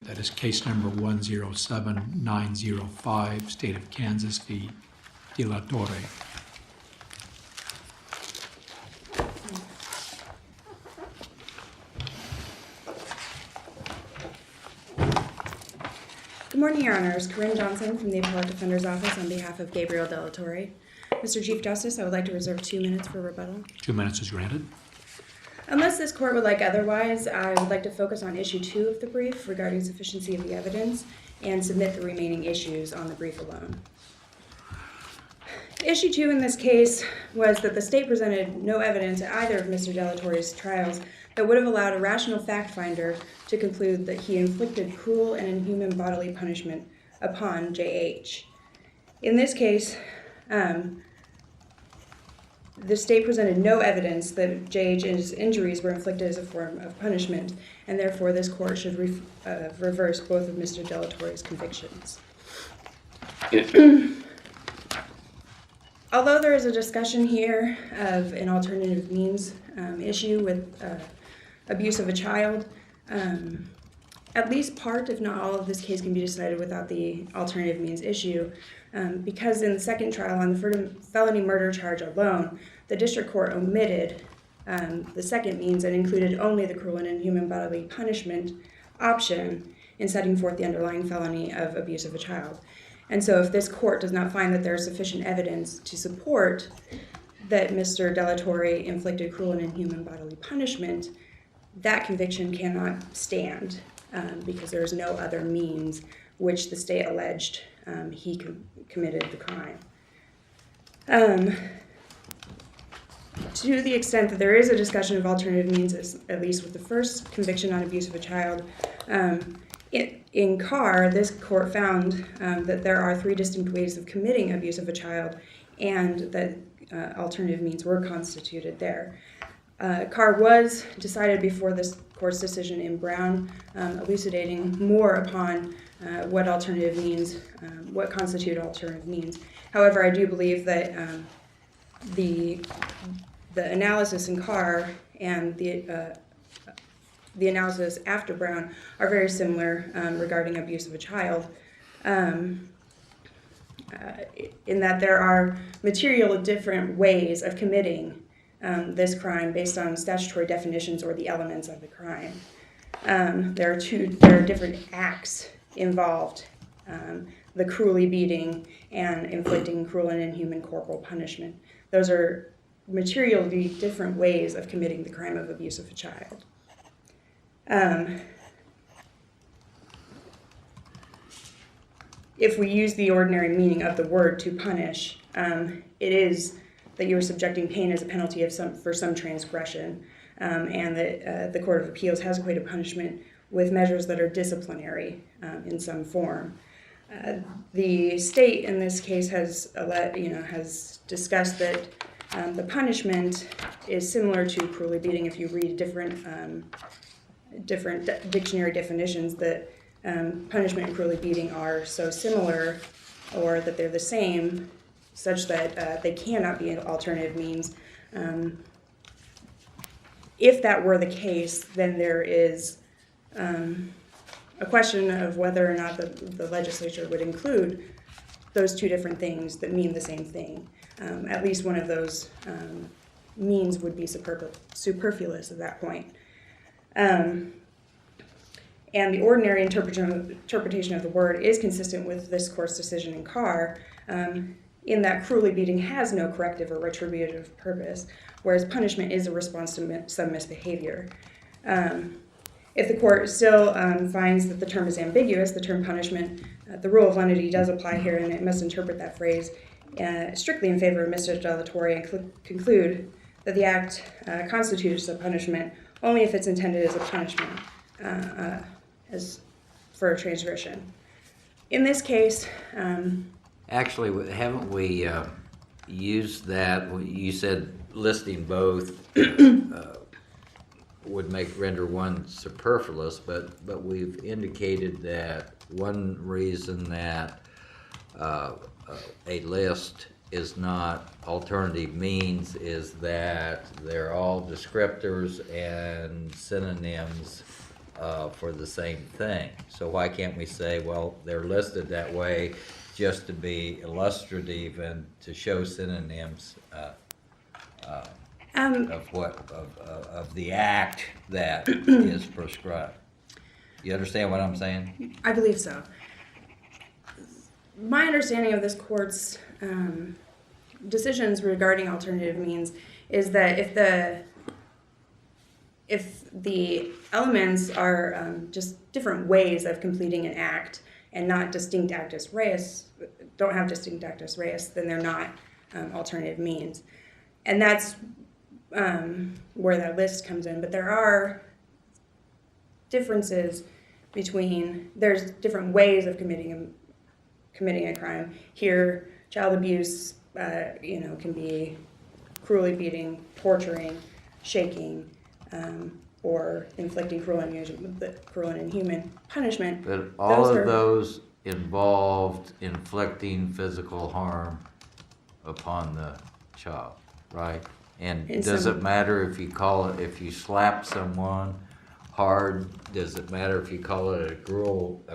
That is case number 107905, State of Kansas v. De La Torre. Good morning, Your Honors. Corinne Johnson from the Appellate Defender's Office on behalf of Gabriel De La Torre. Mr. Chief Justice, I would like to reserve 2 minutes for rebuttal. 2 minutes is granted. Unless this court would like otherwise, I would like to focus on issue 2 of the brief regarding sufficiency of the evidence and submit the remaining issues on the brief alone. Issue 2 in this case was that the state presented no evidence at either of Mr. De La Torre's trials that would have allowed a rational fact finder to conclude that he inflicted cruel and inhuman bodily punishment upon J.H. In this case, the state presented no evidence that J.H.'s injuries were inflicted as a form of punishment, and therefore this court should reverse both of Mr. De La Torre's convictions. Although there is a discussion here of an alternative means issue with abuse of a child, at least part, if not all, of this case can be decided without the alternative means issue, because in the second trial on the felony murder charge alone, the district court omitted the second means and included only the cruel and inhuman bodily punishment option in setting forth the underlying felony of abuse of a child. And so if this court does not find that there is sufficient evidence to support that Mr. De La Torre inflicted cruel and inhuman bodily punishment, that conviction cannot stand because there is no other means which the state alleged he committed the crime. To the extent that there is a discussion of alternative means, at least with the first conviction on abuse of a child, in Carr, this court found that there are 3 distinct ways of committing abuse of a child and that alternative means were constituted there. Carr was decided before this court's decision in Brown, elucidating more upon what alternative means, what constitute alternative means. However, I do believe that the analysis in Carr and the analysis after Brown are very similar regarding abuse of a child, in that there are material different ways of committing this crime based on statutory definitions or the elements of the crime. There are different acts involved, the cruelly beating and inflicting cruel and inhuman corporal punishment. Those are materially different ways of committing the crime of abuse of a child. If we use the ordinary meaning of the word to punish, it is that you are subjecting pain as a penalty for some transgression, and that the Court of Appeals has equated punishment with measures that are disciplinary in some form. The state in this case has discussed that the punishment is similar to cruelly beating. If you read different dictionary definitions, that punishment and cruelly beating are so similar, or that they're the same, such that they cannot be an alternative means. If that were the case, then there is a question of whether or not the legislature would include those 2 different things that mean the same thing. At least one of those means would be superfluous at that point. And the ordinary interpretation of the word is consistent with this court's decision in Carr, in that cruelly beating has no corrective or retributive purpose, whereas punishment is a response to some misbehavior. If the court still finds that the term is ambiguous, the term punishment, the rule of lenity does apply here, and it must interpret that phrase strictly in favor of Mr. De La Torre and conclude that the act constitutes a punishment only if it's intended as a punishment as for a transgression. In this case... Actually, haven't we used that? You said listing both would render one superfluous, but we've indicated that one reason that a list is not alternative means is that they're all descriptors and synonyms for the same thing. So why can't we say, well, they're listed that way just to be illustrative and to show synonyms of the act that is prescribed? You understand what I'm saying? I believe so. My understanding of this court's decisions regarding alternative means is that if the elements are just different ways of completing an act and not distinct actus reus, don't have distinct actus reus, then they're not alternative means. And that's where that list comes in. But there are differences there's different ways of committing a crime. Here, child abuse, can be cruelly beating, torturing, shaking, or inflicting cruel and inhuman punishment. But all of those involved inflicting physical harm upon the child, right? And does it matter if you slap someone hard? Does it matter if you call it a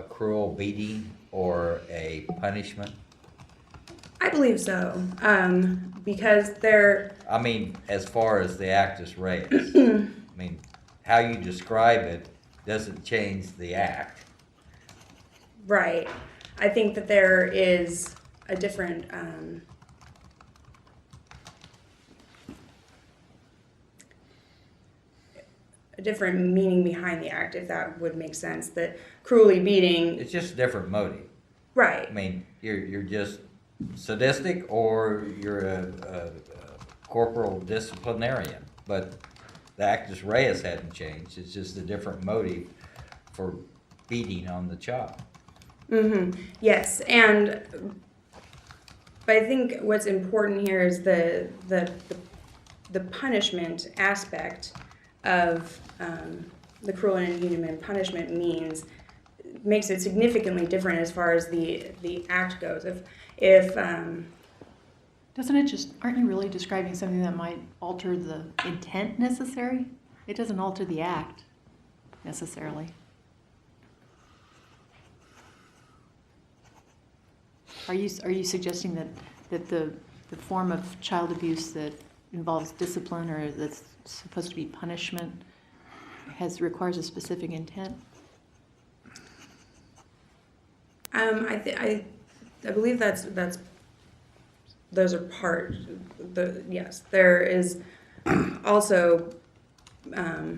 cruel beating or a punishment? I believe so, because I mean, as far as the actus reus, I mean, how you describe it doesn't change the act. right. I think that there is a different meaning behind the act, if that would make sense. That cruelly beating, It's just a different motive. right? I mean, you're just sadistic or you're a corporal disciplinarian, but the actus reus hadn't changed. It's just a different motive for beating on the child. Yes, but I think what's important here is the punishment aspect of the cruel and inhuman punishment makes it significantly different as far as the act goes. If Doesn't it just, aren't you really describing something that might alter the intent necessary? It doesn't alter the act necessarily. Are you suggesting that the form of child abuse that involves discipline or that's supposed to be punishment requires a specific intent? I believe those are yes. There is also a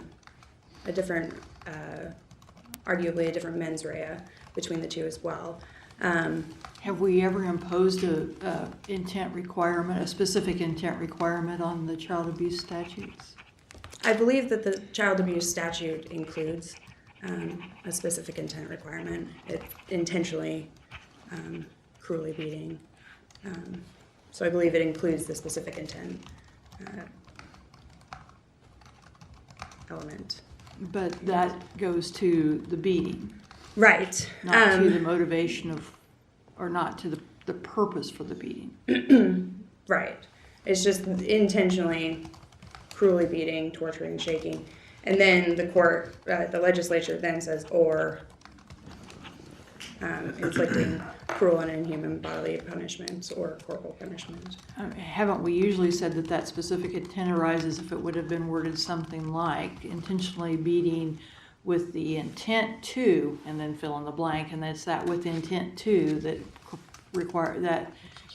different, arguably a different mens rea between the two as well. Have we ever imposed a intent requirement, a specific intent requirement on the child abuse statutes? I believe that the child abuse statute includes a specific intent requirement. It intentionally cruelly beating. So I believe it includes the specific intent element. But that goes to the beating, Right. not to the motivation of, or not to the purpose for the beating. Right. It's just intentionally cruelly beating, torturing, shaking. And then the legislature then says, or inflicting cruel and inhuman bodily punishment or corporal punishment. Haven't we usually said that specific intent arises if it would have been worded something like intentionally beating with the intent to, and then fill in the blank, and that's that with intent to that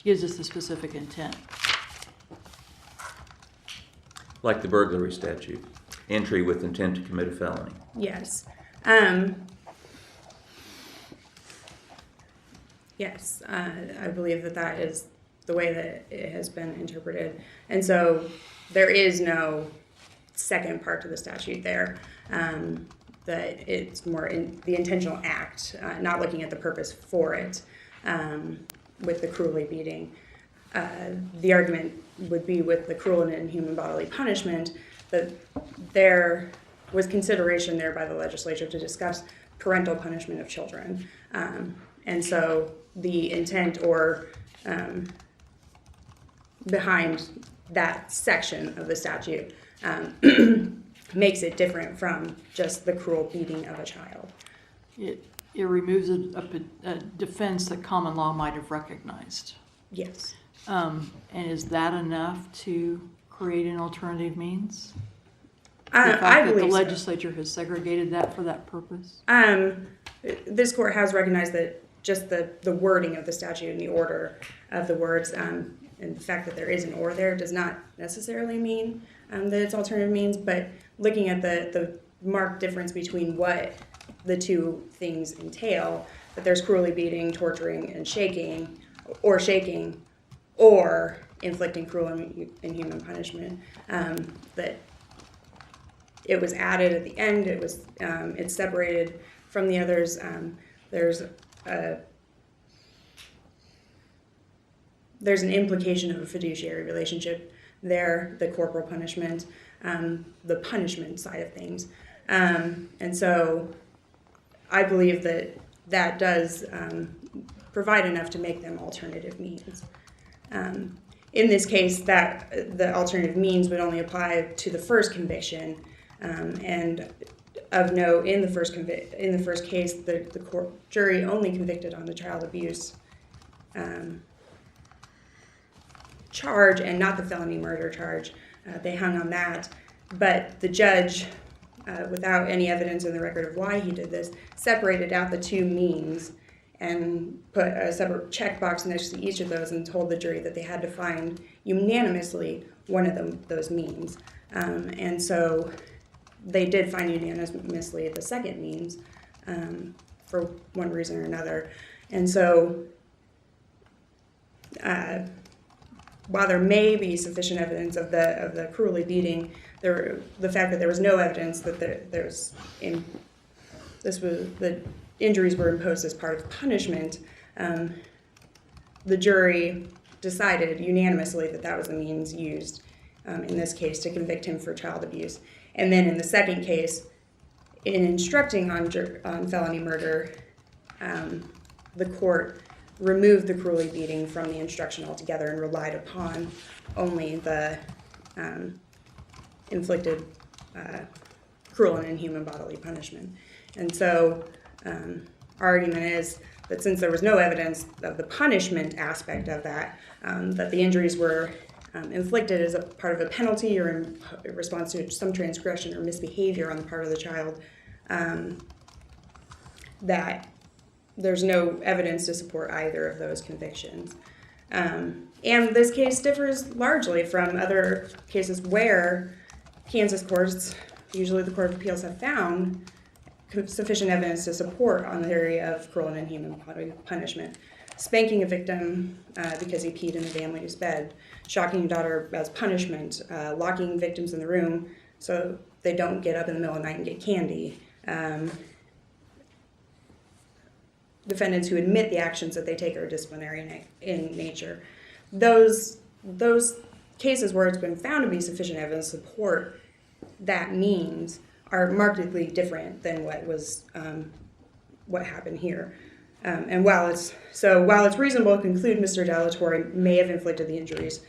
gives us the specific intent. Like the burglary statute, entry with intent to commit a felony. Yes. Yes, I believe that is the way that it has been interpreted. And so there is no second part to the statute there. That it's more in the intentional act, not looking at the purpose for it, with the cruelly beating. The argument would be with the cruel and inhuman bodily punishment that there was consideration there by the legislature to discuss parental punishment of children. And so the intent or behind that section of the statute makes it different from just the cruel beating of a child. It removes a defense that common law might have recognized. Yes. And is that enough to create an alternative means? The I fact that the believe so. legislature has segregated that for that purpose? This court has recognized that just the wording of the statute and the order of the words, and the fact that there is an or there does not necessarily mean that it's alternative means, but looking at the marked difference between what the two things entail, that there's cruelly beating, torturing, and shaking, or inflicting cruel and inhuman punishment, that it was added at the end, it's separated from the others. There's an implication of a fiduciary relationship there, the corporal punishment, the punishment side of things. And so I believe that does provide enough to make them alternative means. In this case, that the alternative means would only apply to the first conviction, and of note, in the first case, the jury only convicted on the child abuse charge and not the felony murder charge. They hung on that, but the judge, without any evidence in the record of why he did this, separated out the two means and put a separate checkbox next to each of those and told the jury that they had to find unanimously one of those means. And so they did find unanimously the second means for one reason or another. And so while there may be sufficient evidence of the cruelly beating, the fact that there was no evidence that the injuries were imposed as part of punishment, the jury decided unanimously that was the means used in this case to convict him for child abuse. And then in the second case, in instructing on felony murder, the court removed the cruelly beating from the instruction altogether and relied upon only the inflicted cruel and inhuman bodily punishment. And so our argument is that since there was no evidence of the punishment aspect of that, that the injuries were inflicted as a part of a penalty or in response to some transgression or misbehavior on the part of the child, that there's no evidence to support either of those convictions. And this case differs largely from other cases where Kansas courts, usually the Court of Appeals, have found sufficient evidence to support on the theory of cruel and inhuman bodily punishment. Spanking a victim because he peed in the family's bed, shocking a daughter as punishment, locking victims in the room so they don't get up in the middle of the night and get candy. Defendants who admit the actions that they take are disciplinary in nature. Those cases where it's been found to be sufficient evidence to support that means are markedly different than what happened here. And while it's reasonable to conclude Mr. Delatorre may have inflicted the injuries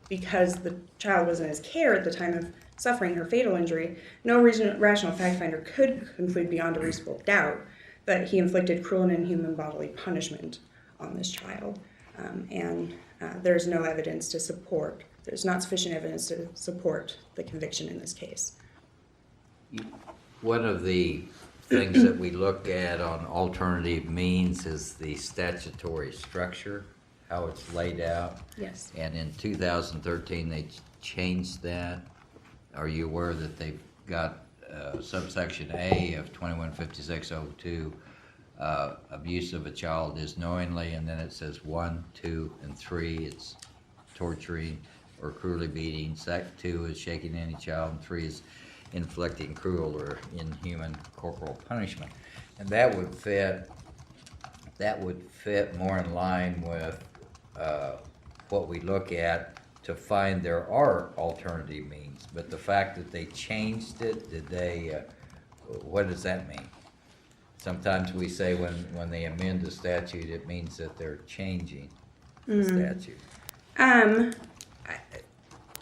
because the child was in his care at the time of suffering her fatal injury, no rational fact finder could conclude beyond a reasonable doubt that he inflicted cruel and inhuman bodily punishment on this child. And there's no evidence to support, there's not sufficient evidence to support the conviction in this case. One of the things that we look at on alternative means is the statutory structure, how it's laid out. Yes. And in 2013, they changed that. Are you aware that they've got subsection A of 215602, abuse of a child is knowingly, and then it says 1, 2, and 3, it's torturing or cruelly beating. 2 is shaking any child, and 3 is inflicting cruel or inhuman corporal punishment. And that would fit more in line with what we look at to find there are alternative means. But the fact that they changed it, what does that mean? Sometimes we say when they amend the statute, it means that they're changing the statute.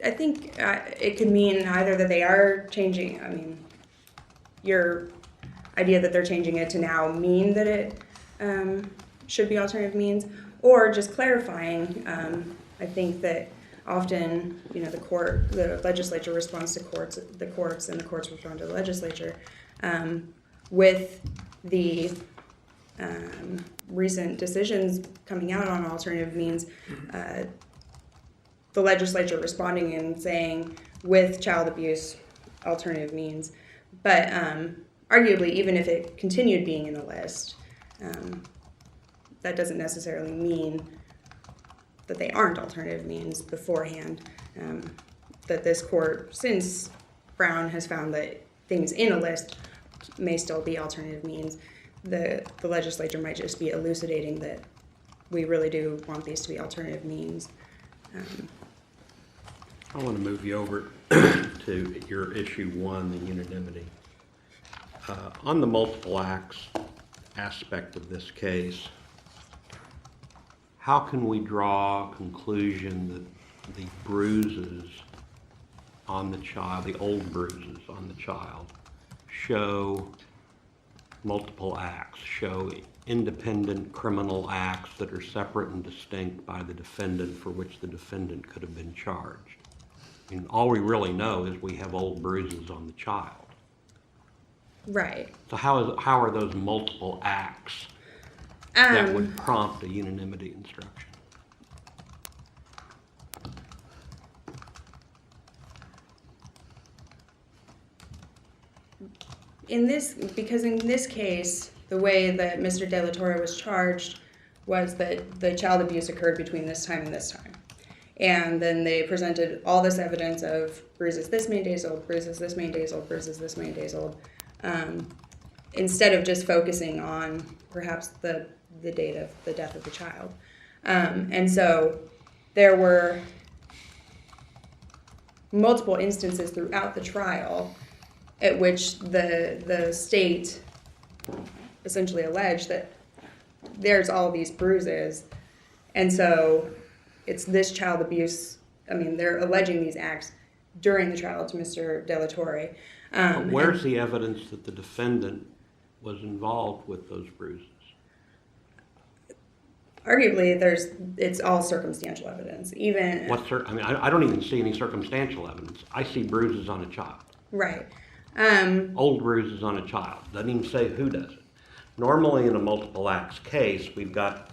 I think it could mean either that they are changing, I mean, your idea that they're changing it to now mean that it should be alternative means, or just clarifying. I think that often, you know, the legislature responds to the courts, and the courts respond to the legislature. With the recent decisions coming out on alternative means, the legislature responding and saying with child abuse, alternative means. But arguably, even if it continued being in the list, that doesn't necessarily mean that they aren't alternative means beforehand. That this court, since Brown, has found that things in a list may still be alternative means, the legislature might just be elucidating that we really do want these to be alternative means. I want to move you over to your issue 1, the unanimity. On the multiple acts aspect of this case, how can we draw a conclusion that the bruises on the child, the old bruises on the child, show multiple acts, show independent criminal acts that are separate and distinct by the defendant, for which the defendant could have been charged? I mean, all we really know is we have old bruises on the child. Right. So how are those multiple acts that would prompt a unanimity instruction? Because in this case, the way that Mr. De La Torre was charged was that the child abuse occurred between this time and this time. And then they presented all this evidence of bruises this many days old, bruises this many days old, bruises this many days old, instead of just focusing on perhaps the date of the death of the child. And so there were multiple instances throughout the trial at which the state essentially alleged that there's all these bruises, and so it's this child abuse. I mean, they're alleging these acts during the trial to Mr. De La Torre. But where's the evidence that the defendant was involved with those bruises? Arguably, it's all circumstantial evidence. Even I don't even see any circumstantial evidence. I see bruises on a child. right. Old bruises on a child. Doesn't even say who does it. Normally in a multiple acts case, we've got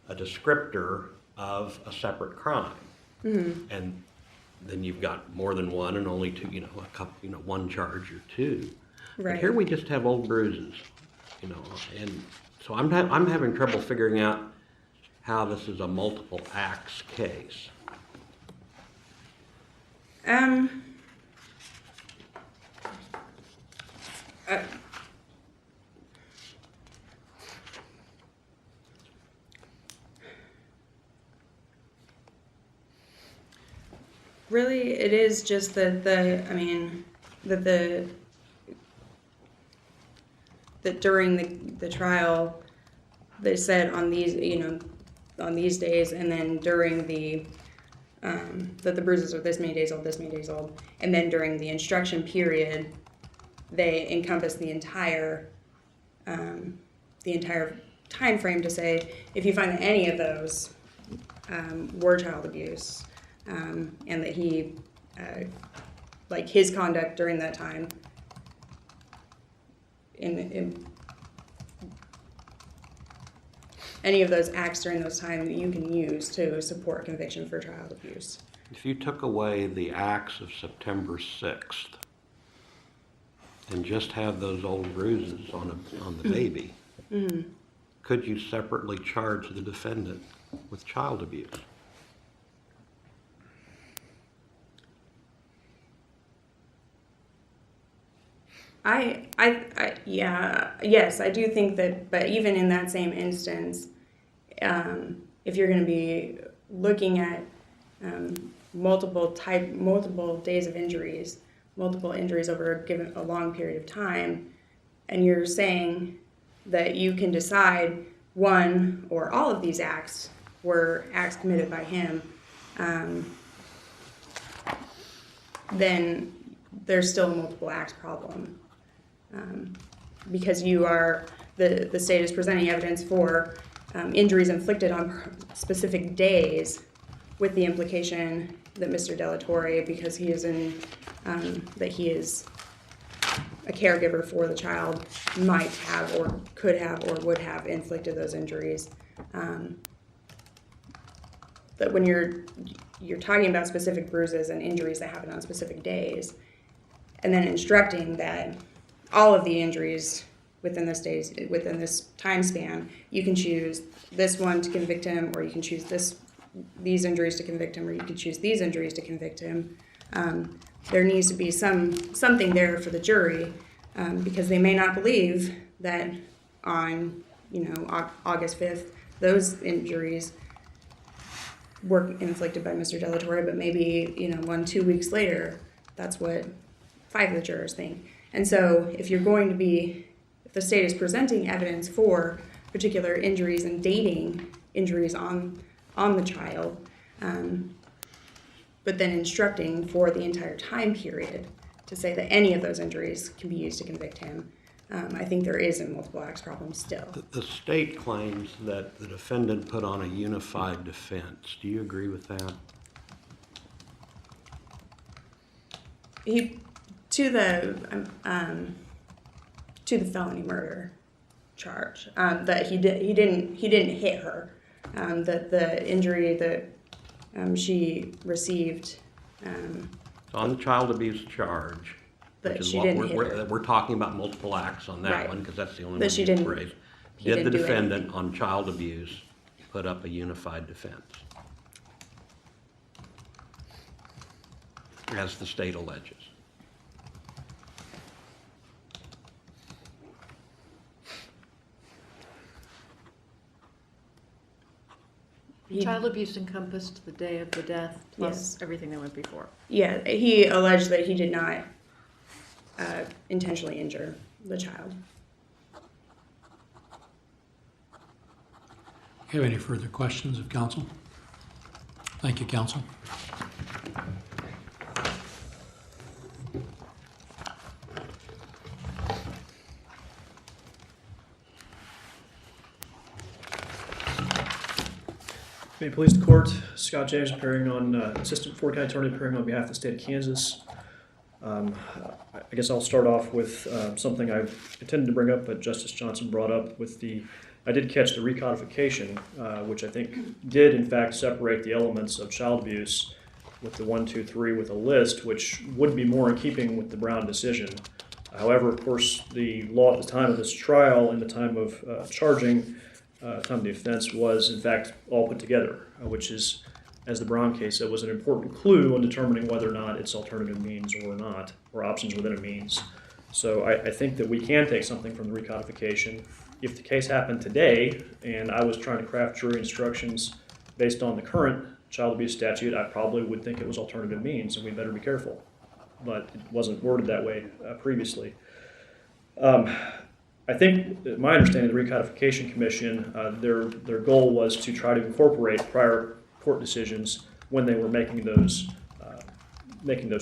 a descriptor of a separate crime. Mm-hmm. And then you've got more than one and only two, a couple, one charge or two. Right. But here we just have old bruises, and so I'm having trouble figuring out how this is a multiple acts case. Really, it is just that that during the trial, they said on these days, and then during that the bruises are this many days old, and then during the instruction period, they encompass the entire time frame to say if you find that any of those were child abuse, and that he his conduct during that time in any of those acts during those times that you can use to support conviction for child abuse. If you took away the acts of September 6th and just have those old bruises on the baby, mm-hmm. could you separately charge the defendant with child abuse? Yes, I do think that, but even in that same instance, if you're going to be looking at multiple days of injuries, multiple injuries over a long period of time, and you're saying that you can decide one or all of these acts were acts committed by him, then there's still a multiple acts problem. Because the state is presenting evidence for injuries inflicted on specific days, with the implication that Mr. Delatorre, because he is that he is a caregiver for the child, might have or could have or would have inflicted those injuries. That when you're talking about specific bruises and injuries that happen on specific days, and then instructing that all of the injuries within this time span, you can choose this one to convict him, or you can choose these injuries to convict him, or you can choose these injuries to convict him. There needs to be something there for the jury, because they may not believe that on August 5th those injuries were inflicted by Mr. Delatorre, but maybe 1-2 weeks later that's what 5 of the jurors think. And so if the state is presenting evidence for particular injuries and dating injuries on the child, but then instructing for the entire time period to say that any of those injuries can be used to convict him, I think there is a multiple acts problem still. The state claims that the defendant put on a unified defense. Do you agree with that? To the felony murder charge, that he didn't hit her, that the injury that she received, On the child abuse charge, that which is she what didn't hit her. we're talking about multiple acts on that Right. one, because that's the only That one she you didn't- raised. he Did the didn't do defendant anything. on child abuse put up a unified defense? As the state alleges. Child abuse encompassed the day of the death plus Yes. everything that went before. Yeah, he alleged that he did not intentionally injure the child. Have any further questions of counsel? Thank you, counsel. May it please the court, Scott James appearing on, Assistant Ford County Attorney appearing on behalf of the state of Kansas. I guess I'll start off with something I intended to bring up, but Justice Johnson brought up with I did catch the recodification, which I think did in fact separate the elements of child abuse with the 1, 2, 3 with a list, which would be more in keeping with the Brown decision. However, of course, the law at the time of this trial and the time of charging, time of the offense was in fact all put together, which is, as the Brown case said, was an important clue in determining whether or not it's alternative means or not, or options within a means. So I think that we can take something from the recodification. If the case happened today and I was trying to craft jury instructions based on the current child abuse statute, I probably would think it was alternative means and we better be careful. But it wasn't worded that way previously. I think, my understanding of the Recodification Commission, their goal was to try to incorporate prior court decisions when they were making those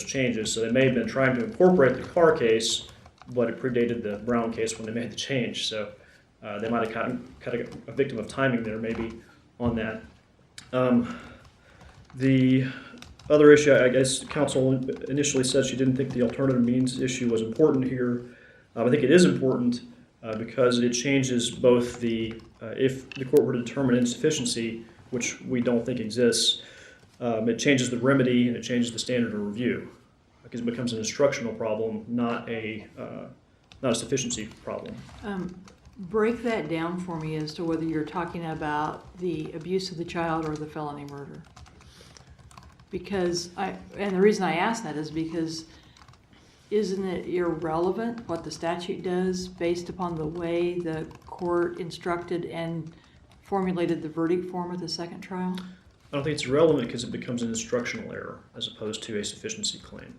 changes. So they may have been trying to incorporate the Carr case, but it predated the Brown case when they made the change. So they might have cut a victim of timing there, maybe, on that. The other issue, I guess, counsel initially said she didn't think the alternative means issue was important here. I think it is important. Because it changes both if the court were to determine insufficiency, which we don't think exists, it changes the remedy and it changes the standard of review, because it becomes an instructional problem, not a sufficiency problem. Break that down for me as to whether you're talking about the abuse of the child or the felony murder. And the reason I ask that is because isn't it irrelevant what the statute does based upon the way the court instructed and formulated the verdict form of the second trial? I don't think it's irrelevant because it becomes an instructional error as opposed to a sufficiency claim.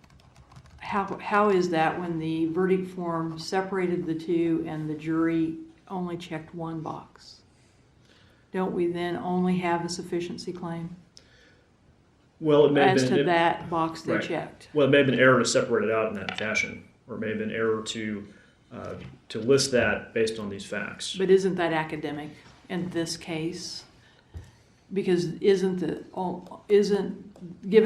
How is that when the verdict form separated the two and the jury only checked one box? Don't we then only have a sufficiency claim? Well, it may have as been to that box they Right. checked. Well, it may have been error to separate it out in that fashion, or it may have been error to list that based on these facts. But isn't that academic in this case? Because given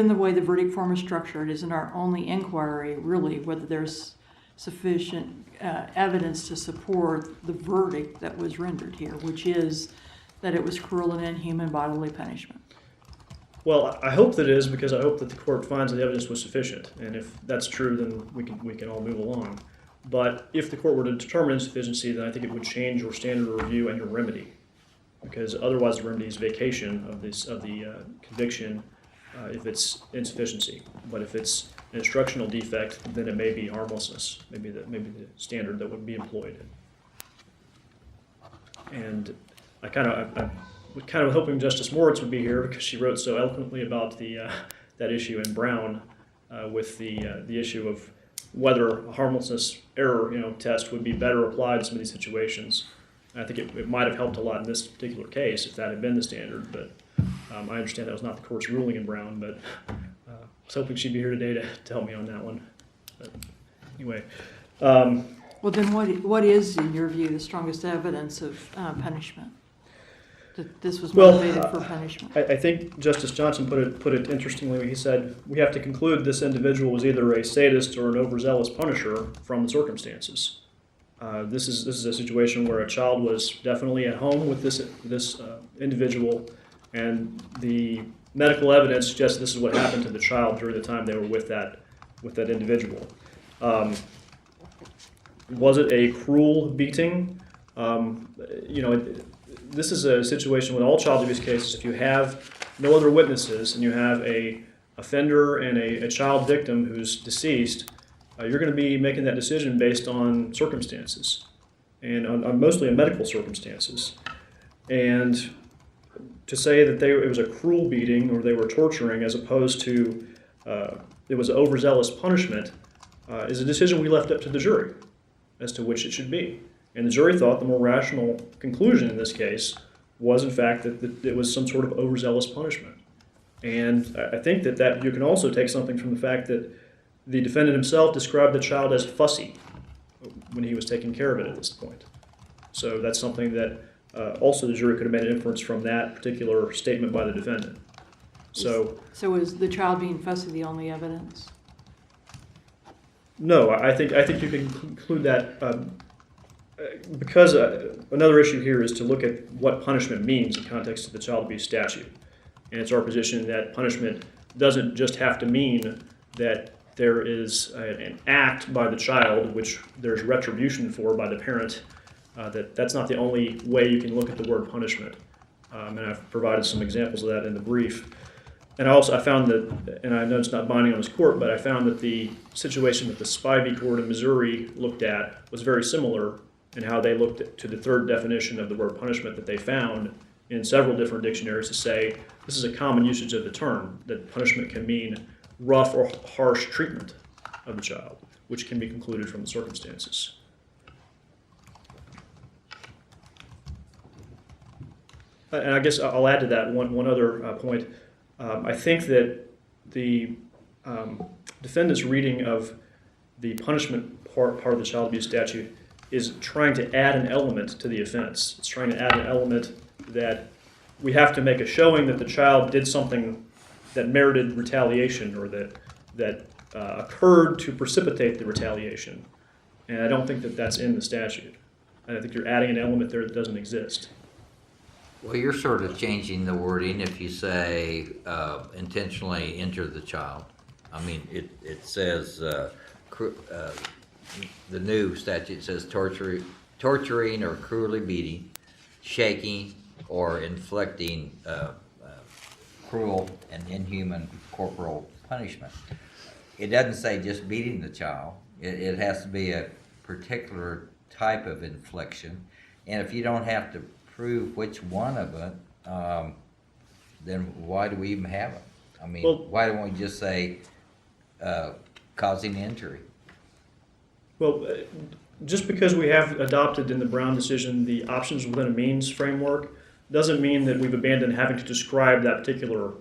the way the verdict form is structured, isn't our only inquiry really whether there's sufficient evidence to support the verdict that was rendered here, which is that it was cruel and inhuman bodily punishment? Well, I hope that it is, because I hope that the court finds that the evidence was sufficient, and if that's true, then we can all move along. But if the court were to determine insufficiency, then I think it would change your standard of review and your remedy, because otherwise the remedy is vacation of the conviction if it's insufficiency. But if it's an instructional defect, then it may be harmlessness, maybe the standard that would be employed. And I was kind of hoping Justice Moritz would be here, because she wrote so eloquently about that issue in Brown with the issue of whether a harmlessness error test would be better applied in some of these situations. And I think it might have helped a lot in this particular case if that had been the standard, but I understand that was not the court's ruling in Brown, but I was hoping she'd be here today to help me on that one. But anyway. Well, then what is, in your view, the strongest evidence of punishment? That this was motivated for punishment? I think Justice Johnson put it interestingly when he said, we have to conclude this individual was either a sadist or an overzealous punisher from the circumstances. This is a situation where a child was definitely at home with this individual, and the medical evidence suggests this is what happened to the child during the time they were with that individual. Was it a cruel beating? This is a situation with all child abuse cases. If you have no other witnesses and you have a offender and a child victim who's deceased, you're going to be making that decision based on circumstances, and on mostly on medical circumstances. And to say that it was a cruel beating or they were torturing as opposed to it was overzealous punishment is a decision we left up to the jury as to which it should be. And the jury thought the more rational conclusion in this case was, in fact, that it was some sort of overzealous punishment. And I think that you can also take something from the fact that the defendant himself described the child as fussy when he was taking care of it at this point. So that's something that also the jury could have made an inference from that particular statement by the defendant. So is the child being fussy the only evidence? No, I think you can conclude that because another issue here is to look at what punishment means in context of the child abuse statute. And it's our position that punishment doesn't just have to mean that there is an act by the child, which there's retribution for by the parent. That's not the only way you can look at the word punishment. And I've provided some examples of that in the brief. And I found that, and I know it's not binding on this court, but I found that the situation that the Spivey court in Missouri looked at was very similar in how they looked to the third definition of the word punishment that they found in several different dictionaries to say this is a common usage of the term, that punishment can mean rough or harsh treatment of the child, which can be concluded from the circumstances. And I guess I'll add to that one other point. I think that the defendant's reading of the punishment part of the child abuse statute is trying to add an element to the offense. It's trying to add an element that we have to make a showing that the child did something that merited retaliation or that occurred to precipitate the retaliation. And I don't think that that's in the statute. And I think you're adding an element there that doesn't exist. Well, you're sort of changing the wording if you say intentionally injure the child. I mean, it says, the new statute says torturing or cruelly beating, shaking, or inflicting cruel and inhuman corporal punishment. It doesn't say just beating the child. It has to be a particular type of infliction. And if you don't have to prove which one of it, then why do we even have it? I mean, why don't we just say causing injury? Well, just because we have adopted in the Brown decision the options within a means framework doesn't mean that we've abandoned having to describe that particular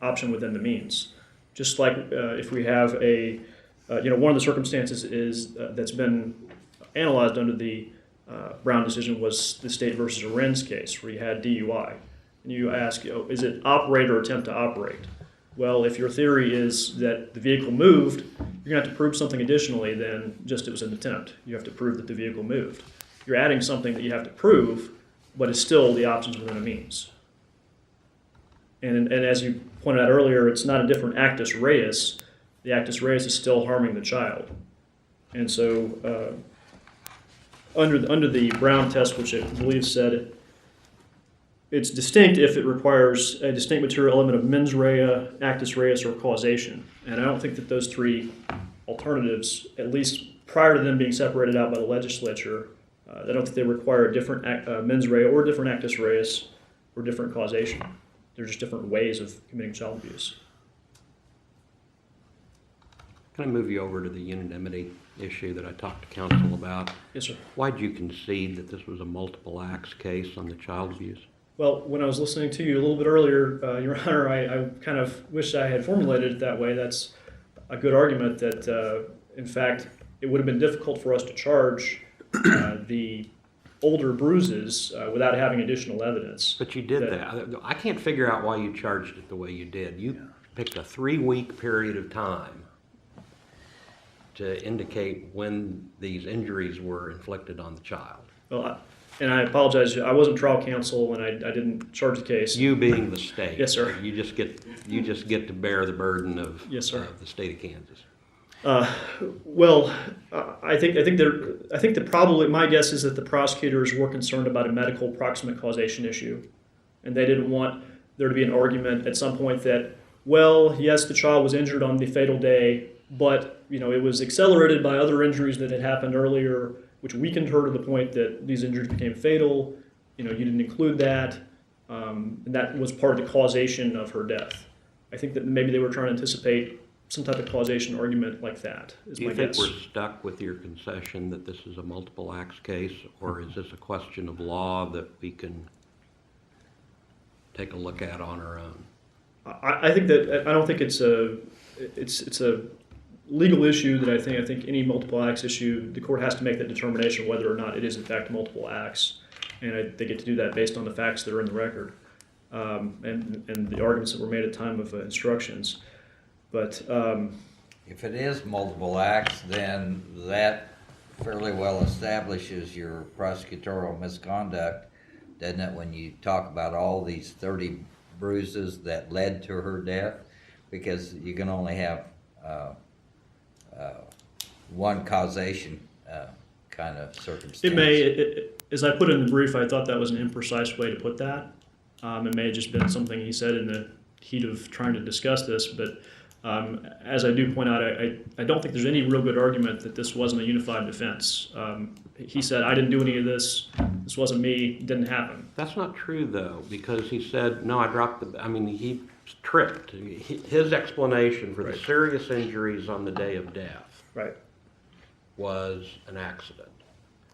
option within the means. Just like if we have a, one of the circumstances is that's been analyzed under the Brown decision was the State versus Arends case, where you had DUI. And you ask, is it operate or attempt to operate? Well, if your theory is that the vehicle moved, you're going to have to prove something additionally than just it was an attempt. You have to prove that the vehicle moved. You're adding something that you have to prove, but it's still the options within a means. And as you pointed out earlier, it's not a different actus reus. The actus reus is still harming the child. And so under the Brown test, which I believe said it's distinct if it requires a distinct material element of mens rea, actus reus, or causation. And I don't think that those three alternatives, at least prior to them being separated out by the legislature, I don't think they require a different mens rea or different actus reus or different causation. They're just different ways of committing child abuse. Can I move you over to the unanimity issue that I talked to counsel about? Yes, sir. Why did you concede that this was a multiple acts case on the child abuse? Well, when I was listening to you a little bit earlier, Your Honor, I kind of wish I had formulated it that way. That's a good argument that, in fact, it would have been difficult for us to charge the older bruises without having additional evidence. But you did that. I can't figure out why you charged it the way you did. You picked a 3-week period of time to indicate when these injuries were inflicted on the child. Well, and I apologize, I wasn't trial counsel and I didn't charge the case. You being the state. Yes, sir. You just get to bear the burden of Yes, sir. the state of Kansas. Well, I think that probably my guess is that the prosecutors were concerned about a medical proximate causation issue, and they didn't want there to be an argument at some point that, well, yes, the child was injured on the fatal day, but it was accelerated by other injuries that had happened earlier, which weakened her to the point that these injuries became fatal. You didn't include that, and that was part of the causation of her death. I think that maybe they were trying to anticipate some type of causation argument like that, is Do my you think guess. we're stuck with your concession that this is a multiple acts case, or is this a question of law that we can take a look at on our own? I think that I don't think it's a legal issue that I think any multiple acts issue, the court has to make that determination whether or not it is in fact multiple acts, and they get to do that based on the facts that are in the record and the arguments that were made at the time of instructions. But If it is multiple acts, then that fairly well establishes your prosecutorial misconduct, doesn't it, when you talk about all these 30 bruises that led to her death? Because you can only have one causation kind of circumstance. it may, as I put in the brief, I thought that was an imprecise way to put that. It may have just been something he said in the heat of trying to discuss this, but as I do point out, I don't think there's any real good argument that this wasn't a unified defense. He said, I didn't do any of this, this wasn't me, it didn't happen. That's not true, though, because he said, no, I dropped he tripped. His explanation for the Right. serious injuries on the day of death Right. was an accident.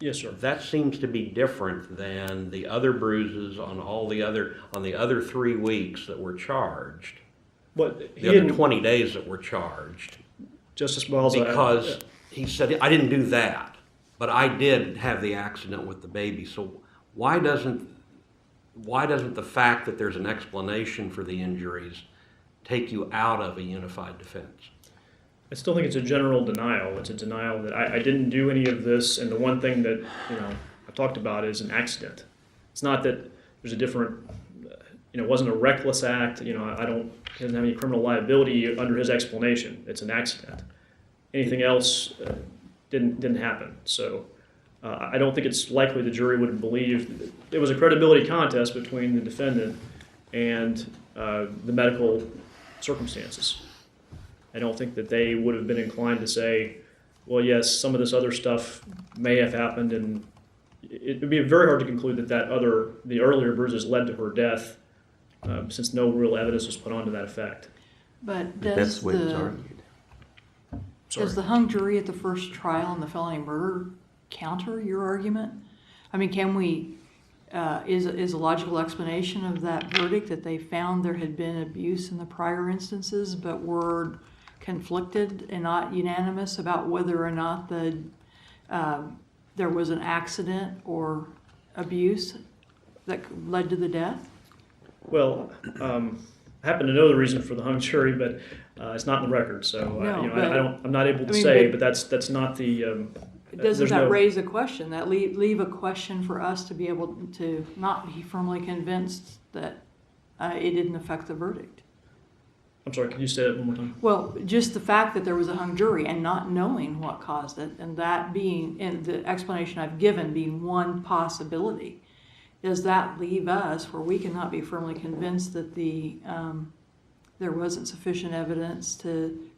Yes, sir. That seems to be different than the other bruises on the other 3 weeks that were charged, But he the other didn't, 20 days that were charged, Justice Balza, because he said, I didn't do that, but I did have the accident with the baby. So why doesn't the fact that there's an explanation for the injuries take you out of a unified defense? I still think it's a general denial. It's a denial that I didn't do any of this, and the one thing that I talked about is an accident. It's not that there's a different, it wasn't a reckless act. He doesn't have any criminal liability under his explanation. It's an accident. Anything else didn't happen. So I don't think it's likely the jury would have believed it was a credibility contest between the defendant and the medical circumstances. I don't think that they would have been inclined to say, well, yes, some of this other stuff may have happened, and it would be very hard to conclude that the earlier bruises led to her death, since no real evidence was put on to that effect. But That's the way it's does argued. the hung jury at the first trial in the felony murder counter your argument? I mean, can we, is a logical explanation of that verdict that they found there had been abuse in the prior instances, but were conflicted and not unanimous about whether or not there was an accident or abuse that led to the death? Well, I happen to know the reason for the hung jury, but it's not in the record, so No, you know, but- I'm not able to I mean, say, but- but that's not the. Doesn't there's that no- raise a question, that leave a question for us to be able to not be firmly convinced that it didn't affect the verdict? I'm sorry, can you say that one more time? Well, just the fact that there was a hung jury and not knowing what caused it, and that being, and the explanation I've given being one possibility, does that leave us where we cannot be firmly convinced that there wasn't sufficient evidence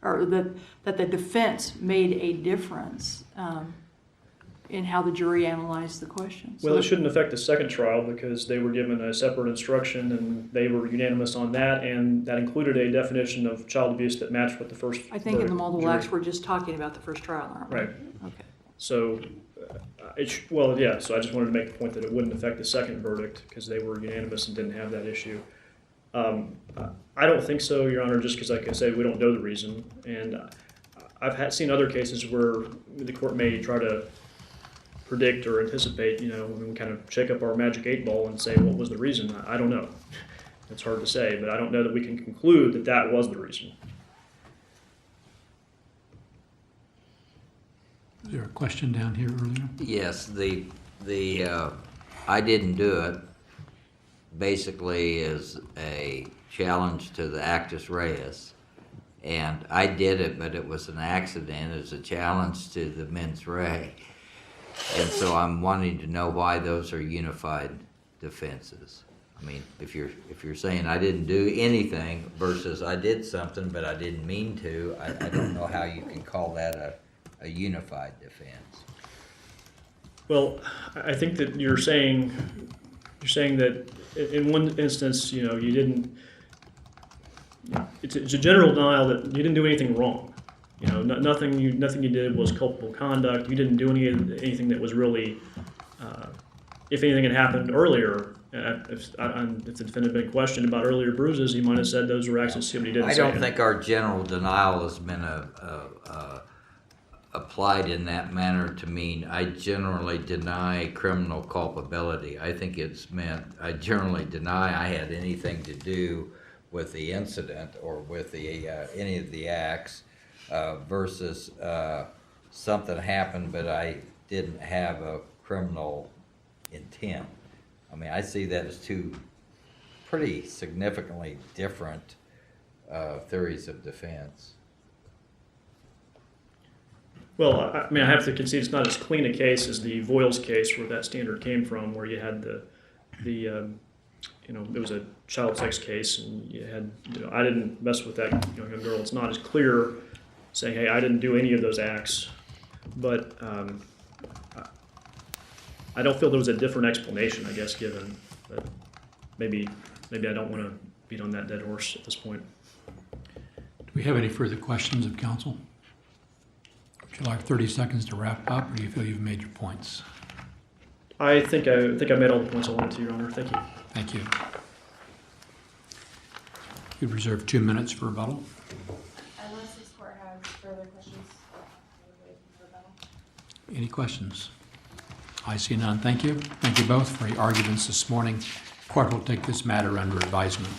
or that the defense made a difference in how the jury analyzed the question? Well, it shouldn't affect the second trial because they were given a separate instruction and they were unanimous on that, and that included a definition of child abuse that matched with the first. I think in the verdict multiple jury. acts, we're just talking about the first trial, aren't we? Right. Okay. So, well, yeah, so I just wanted to make the point that it wouldn't affect the second verdict because they were unanimous and didn't have that issue. I don't think so, Your Honor, just because, like I said, we don't know the reason. And I've seen other cases where the court may try to predict or anticipate, you know, when we kind of shake up our magic 8 ball and say, what was the reason? I don't know. It's hard to say, but I don't know that we can conclude that that was the reason. Is there a question down here earlier? Yes, I didn't do it basically is a challenge to the actus reus. And I did it, but it was an accident. It was a challenge to the mens rea. And so I'm wanting to know why those are unified defenses. I mean, if you're saying I didn't do anything versus I did something, but I didn't mean to, I don't know how you can call that a unified defense. Well, I think that you're saying that in one instance, you know, you didn't. It's a general denial that you didn't do anything wrong. You know, nothing you did was culpable conduct. You didn't do anything that was really. If anything had happened earlier, if the defendant had been questioned about earlier bruises, he might have said those were accidents, but he didn't. I say don't it. think our general denial has been applied in that manner to mean I generally deny criminal culpability. I think it's meant I generally deny I had anything to do with the incident or with the any of the acts versus something happened but I didn't have a criminal intent. I mean, I see that as two pretty significantly different theories of defense. Well, I mean, I have to concede it's not as clean a case as the Voiles case where that standard came from, where you had you know, it was a child sex case, and you had, you know, I didn't mess with that young girl. It's not as clear saying, hey, I didn't do any of those acts, but I don't feel there was a different explanation, I guess, given, but maybe I don't want to beat on that dead horse at this point. Do we have any further questions of counsel? Would you like 30 seconds to wrap up, or do you feel you've made your points? I think I made all the points I wanted to, Your Honor. Thank you. Thank you. You've reserved 2 minutes for rebuttal. Unless this court has further questions, I'll wait for rebuttal. Any questions? I see none. Thank you. Thank you both for your arguments this morning. Court will take this matter under advisement.